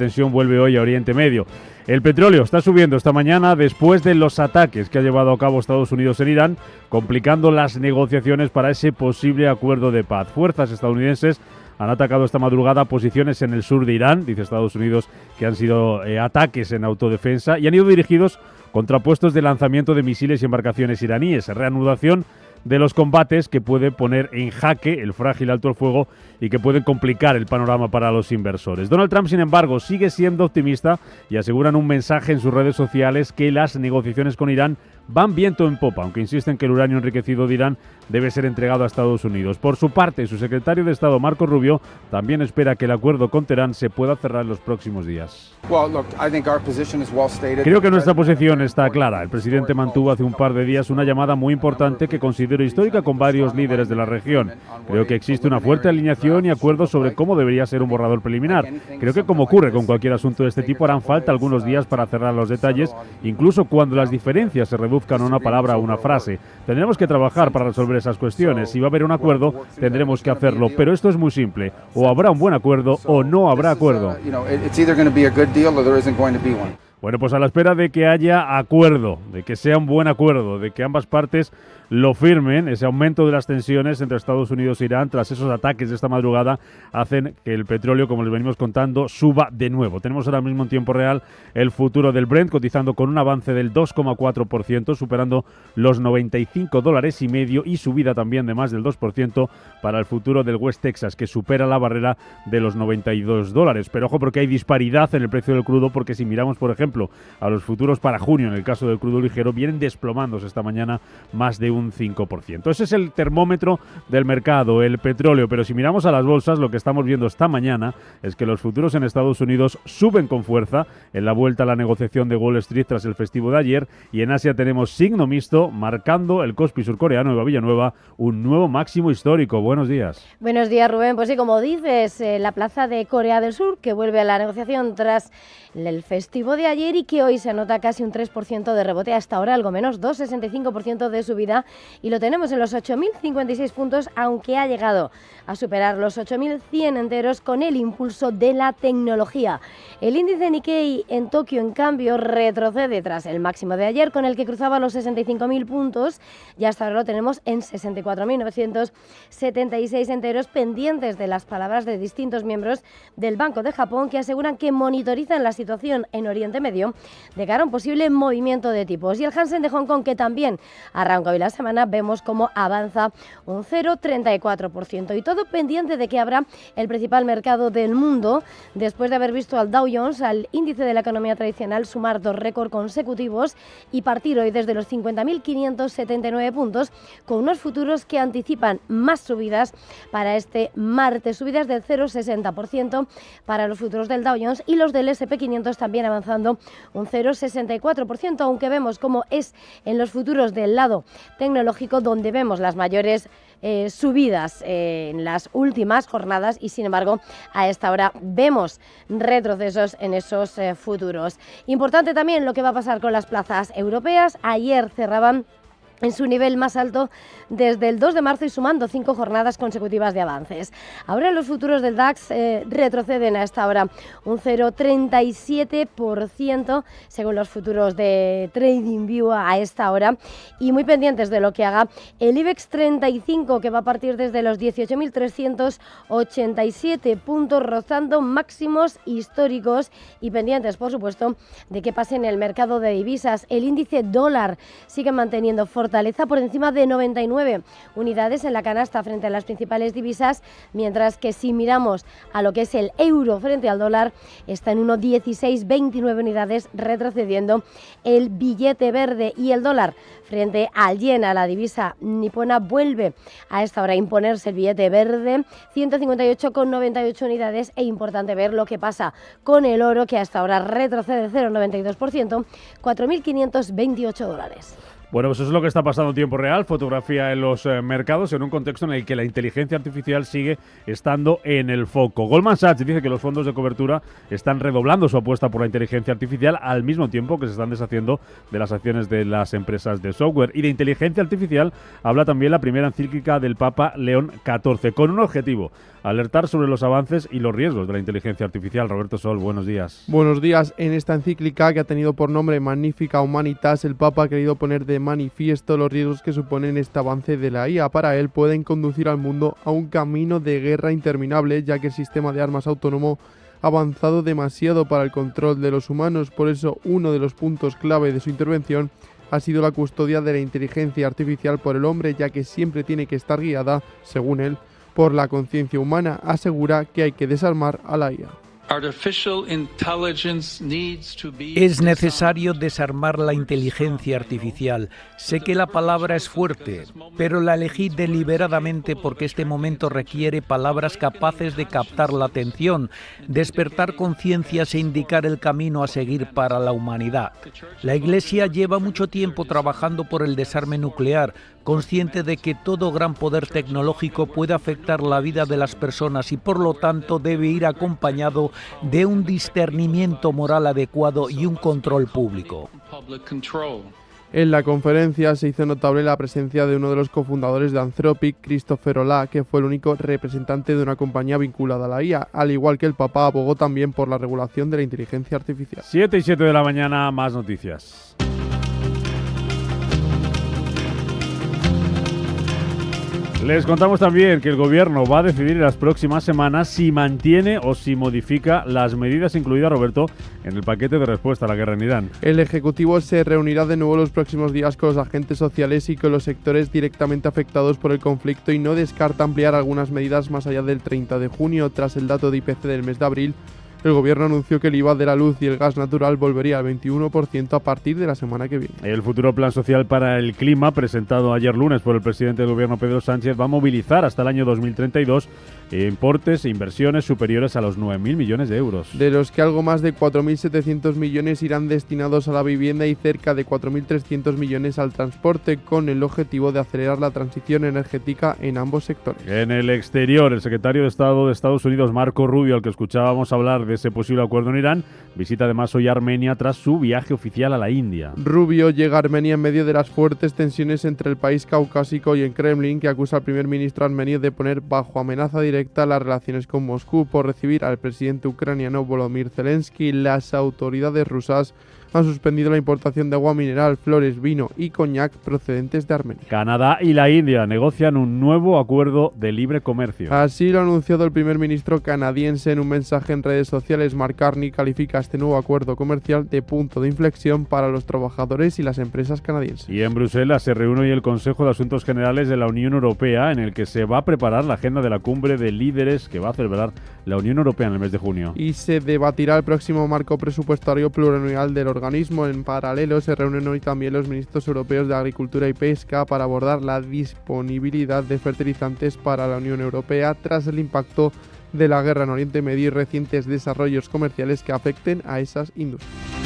tensión vuelve hoy a Oriente Medio. El petróleo está subiendo esta mañana después de los ataques que ha llevado a cabo Estados Unidos en Irán, complicando las negociaciones para ese posible acuerdo de paz. Fuerzas estadounidenses han atacado esta madrugada posiciones en el sur de Irán, dice Estados Unidos que han sido ataques en autodefensa, y han ido dirigidos contra puestos de lanzamiento de misiles y embarcaciones iraníes. Reanudación de los combates que puede poner en jaque el frágil alto el fuego y que pueden complicar el panorama para los inversores. Donald Trump, sin embargo, sigue siendo optimista y asegura en un mensaje en sus redes sociales que las negociaciones con Irán van viento en popa, aunque insisten que el uranio enriquecido de Irán debe ser entregado a Estados Unidos. Por su parte, su secretario de Estado, Marco Rubio, también espera que el acuerdo con Teherán se pueda cerrar en los próximos días. Creo que nuestra posición está clara. El presidente mantuvo hace un par de días una llamada muy importante que considero histórica con varios líderes de la región. Creo que existe una fuerte alineación y acuerdo sobre cómo debería ser un borrador preliminar. Creo que, como ocurre con cualquier asunto de este tipo, harán falta algunos días para cerrar los detalles, incluso cuando las diferencias se reduzcan a una palabra o una frase. Tendremos que trabajar para resolver esas cuestiones. Si va a haber un acuerdo, tendremos que hacerlo. Pero esto es muy simple. O habrá un buen acuerdo o no habrá acuerdo. Bueno, pues a la espera de que haya acuerdo, de que sea un buen acuerdo, de que ambas partes lo firmen, ese aumento de las tensiones entre Estados Unidos e Irán tras esos ataques de esta madrugada hacen que el petróleo, como les venimos contando, suba de nuevo. Tenemos ahora mismo en tiempo real el futuro del Brent cotizando con un avance del 2,4%, superando los $95,5 y subida también de más del 2% para el futuro del West Texas, que supera la barrera de los $92. Pero ojo, porque hay disparidad en el precio del crudo, porque si miramos, por ejemplo, a los futuros para junio, en el caso del crudo ligero, vienen desplomándose esta mañana más de un 5%. Ese es el termómetro del mercado, el petróleo. Pero si miramos a las bolsas, lo que estamos viendo esta mañana es que los futuros en Estados Unidos suben con fuerza en la vuelta a la negociación de Wall Street tras el festivo de ayer, y en Asia tenemos signo mixto, marcando el Kospi surcoreano de Villanueva un nuevo máximo histórico. Buenos días. Buenos días, Rubén. Pues sí, como dices, la plaza de Corea del Sur, que vuelve a la negociación tras el festivo de ayer y que hoy se anota casi un 3% de rebote, hasta ahora algo menos, 2,65% de subida, y lo tenemos en los 8.056 puntos, aunque ha llegado a superar los 8.100 enteros con el impulso de la tecnología. El índice Nikkei en Tokio, en cambio, retrocede tras el máximo de ayer, con el que cruzaba los 65.000 puntos, y hasta ahora lo tenemos en 64.976 enteros, pendientes de las palabras de distintos miembros del Banco de Japón, que aseguran que monitorizan la situación en Oriente Medio de cara a un posible movimiento de tipos. Y el Hansen de Hong Kong, que también arranca hoy la semana, vemos cómo avanza un 0,34%, y todo pendiente de que abra el principal mercado del mundo, después de haber visto al Dow Jones, al índice de la economía tradicional, sumar 2 récords consecutivos y partir hoy desde los 50.579 puntos, con unos futuros que anticipan más subidas para este martes, subidas del 0,60% para los futuros del Dow Jones, y los del S&P 500 también avanzando un 0,64%, aunque vemos cómo es en los futuros del lado tecnológico donde vemos las mayores subidas en las últimas jornadas, y sin embargo a esta hora vemos retrocesos en esos futuros. Importante también lo que va a pasar con las plazas europeas. Ayer cerraban en su nivel más alto desde el 2 de marzo y sumando 5 jornadas consecutivas de avances. Ahora los futuros del DAX retroceden a esta hora un 0,37% según los futuros de TradingView a esta hora, y muy pendientes de lo que haga el IBEX 35, que va a partir desde los 18.387 puntos, rozando máximos históricos, y pendientes, por supuesto, de qué pase en el mercado de divisas. El índice dólar sigue manteniendo fortaleza por encima de 99 unidades en la canasta frente a las principales divisas, mientras que si miramos a lo que es el euro frente al dólar, está en 1,1629 unidades, retrocediendo el billete verde, y el dólar frente al yen, a la divisa nipona, vuelve a esta hora a imponerse el billete verde, 158,98 unidades, e importante ver lo que pasa con el oro, que hasta ahora retrocede 0,92%, $4.528. Bueno, pues eso es lo que está pasando en tiempo real, fotografía en los mercados, en un contexto en el que la inteligencia artificial sigue estando en el foco. Goldman Sachs dice que los fondos de cobertura están redoblando su apuesta por la inteligencia artificial al mismo tiempo que se están deshaciendo de las acciones de las empresas de software. Y de inteligencia artificial habla también la primera encíclica del Papa León XIV, con un objetivo: alertar sobre los avances y los riesgos de la inteligencia artificial. Roberto Sol, buenos días. Buenos días. En esta encíclica, que ha tenido por nombre Magnificat Humanitas, el Papa ha querido poner de manifiesto los riesgos que suponen este avance de la IA. Para él, pueden conducir al mundo a un camino de guerra interminable, ya que el sistema de armas autónomo ha avanzado demasiado para el control de los humanos. Por eso, uno de los puntos clave de su intervención ha sido la custodia de la inteligencia artificial por el hombre, ya que siempre tiene que estar guiada, según él, por la conciencia humana. Asegura que hay que desarmar a la IA. Es necesario desarmar la inteligencia artificial. Sé que la palabra es fuerte, pero la elegí deliberadamente porque este momento requiere palabras capaces de captar la atención, despertar conciencias e indicar el camino a seguir para la humanidad. La Iglesia lleva mucho tiempo trabajando por el desarme nuclear, consciente de que todo gran poder tecnológico puede afectar la vida de las personas y por lo tanto debe ir acompañado de un discernimiento moral adecuado y un control público. En la conferencia se hizo notable la presencia de uno de los cofundadores de Anthropic, Christopher Olah, que fue el único representante de una compañía vinculada a la IA. Al igual que el Papa, abogó también por la regulación de la inteligencia artificial. 7 y 7 de la mañana, más noticias. Les contamos también que el Gobierno va a decidir en las próximas semanas si mantiene o si modifica las medidas incluidas, Roberto, en el paquete de respuesta a la guerra en Irán. El Ejecutivo se reunirá de nuevo los próximos días con los agentes sociales y con los sectores directamente afectados por el conflicto y no descarta ampliar algunas medidas más allá del 30 de junio. Tras el dato de IPC del mes de abril, el Gobierno anunció que el IVA de la luz y el gas natural volvería al 21% a partir de la semana que viene. El futuro plan social para el clima, presentado ayer lunes por el presidente del Gobierno, Pedro Sánchez, va a movilizar hasta el año 2032 importes e inversiones superiores a los 9.000 millones de euros. De los que algo más de 4.700 millones irán destinados a la vivienda y cerca de 4.300 millones al transporte, con el objetivo de acelerar la transición energética en ambos sectores. En el exterior, el secretario de Estado de Estados Unidos, Marco Rubio, al que escuchábamos hablar de ese posible acuerdo en Irán, visita además hoy Armenia tras su viaje oficial a la India. Rubio llega a Armenia en medio de las fuertes tensiones entre el país caucásico y el Kremlin, que acusa al primer ministro armenio de poner bajo amenaza directa las relaciones con Moscú por recibir al presidente ucraniano Volodymyr Zelensky. Las autoridades rusas han suspendido la importación de agua mineral, flores, vino y coñac procedentes de Armenia. Canadá y la India negocian un nuevo acuerdo de libre comercio. Así lo ha anunciado el primer ministro canadiense en un mensaje en redes sociales. Mark Carney califica este nuevo acuerdo comercial de punto de inflexión para los trabajadores y las empresas canadienses. Y en Bruselas se reúne hoy el Consejo de Asuntos Generales de la Unión Europea, en el que se va a preparar la agenda de la cumbre de líderes que va a celebrar la Unión Europea en el mes de junio. Y se debatirá el próximo marco presupuestario plurianual del organismo. En paralelo, se reúnen hoy también los ministros europeos de Agricultura y Pesca para abordar la disponibilidad de fertilizantes para la Unión Europea tras el impacto de la guerra en Oriente Medio y recientes desarrollos comerciales que afecten a esas industrias.